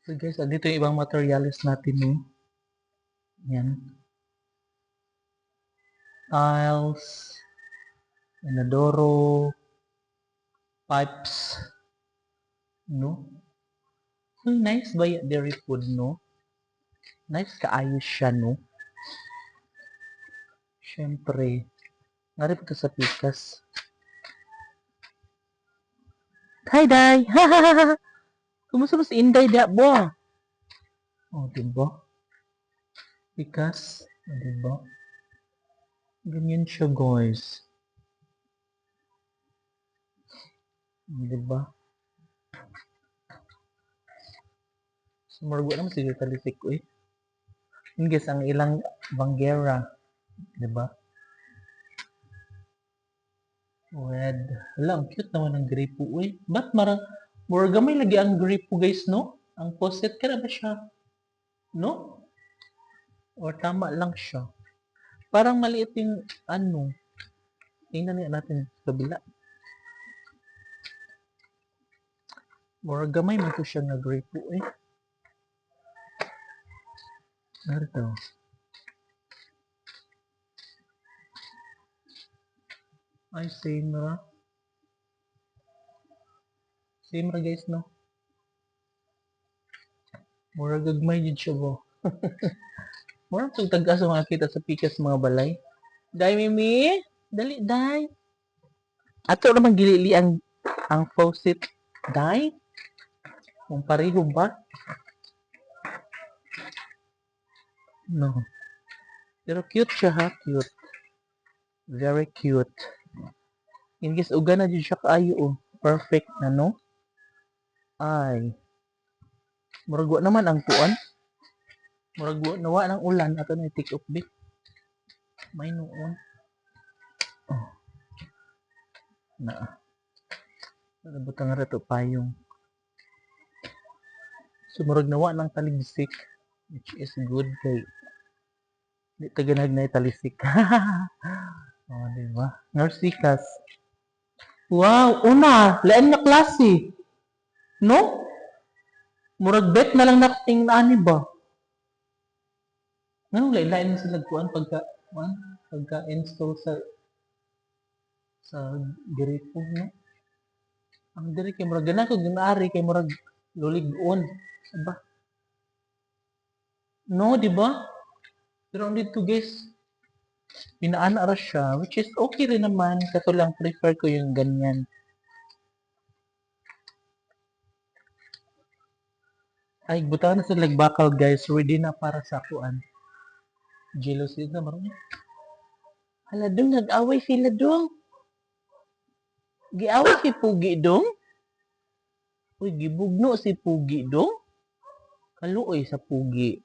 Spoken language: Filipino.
So guys, andito yung ibang materials natin, no? Yan. Tiles, inodoro, pipes, no? So, nice ba yung dairy food, no? Nice kaayos siya, no? Siyempre, narip ito sa pikas. Hi, Day! Kumusta mo si Inday, da bo? Oh, diba? Pikas, oh, diba? Ganyan siya, guys. Diba? Sumurgo naman sige talisik ko, eh. Yun, guys, ang ilang banggera. Diba? Red. Hala, ang cute naman ng gripo, eh. Ba't mura gamay lagi ang gripo, guys, no? Ang poset ka na ba siya? No? Or tama lang siya? Parang maliit yung ano. Tingnan natin sa kabila. Mura gamay man to siya nga gripo, eh. Narito. Ay, same ra. Same ra, guys, no? Mura gagmay dyan siya, bo. Mura itong taga sa mga kita sa pikas mga balay. Day, Mimi? Dali, day. Ato naman gilili ang faucet. Day? Kung pareho ba? No. Pero cute siya, ha? Cute. Very cute. In guys, uga na dyan siya kaayo, oh. Perfect na, no? Ay. Muragwa naman ang kuan. Muragwa nawa ng ulan. Ato na i-take off, bit. May noon. Oh. Na. Nabutang nga ito payong. Sumurag nawa ng taligsik. Which is good, kay di taganag na italisik. Oh, diba? Narsikas. Wow, una, lain na klase. No? Murag bet na lang nakating na ani ba? Ano, lain-lain na sila kuan pagka-install sa gripo, no? Ang diri kay murag gana ko ginaari kay murag lulig-on. Aba. No, di ba? Pero ang dito guys, pinaana ra siya, which is okay rin naman. Kato lang, prefer ko yung ganyan. Ay, butahan na sila nagbakal guys. Ready na para sa kuan. Jealousy na marami. Hala dong, nag-away sila dong. Giaway si Pugi dong. Uy, gibugno si Pugi dong. Kaluoy sa Pugi.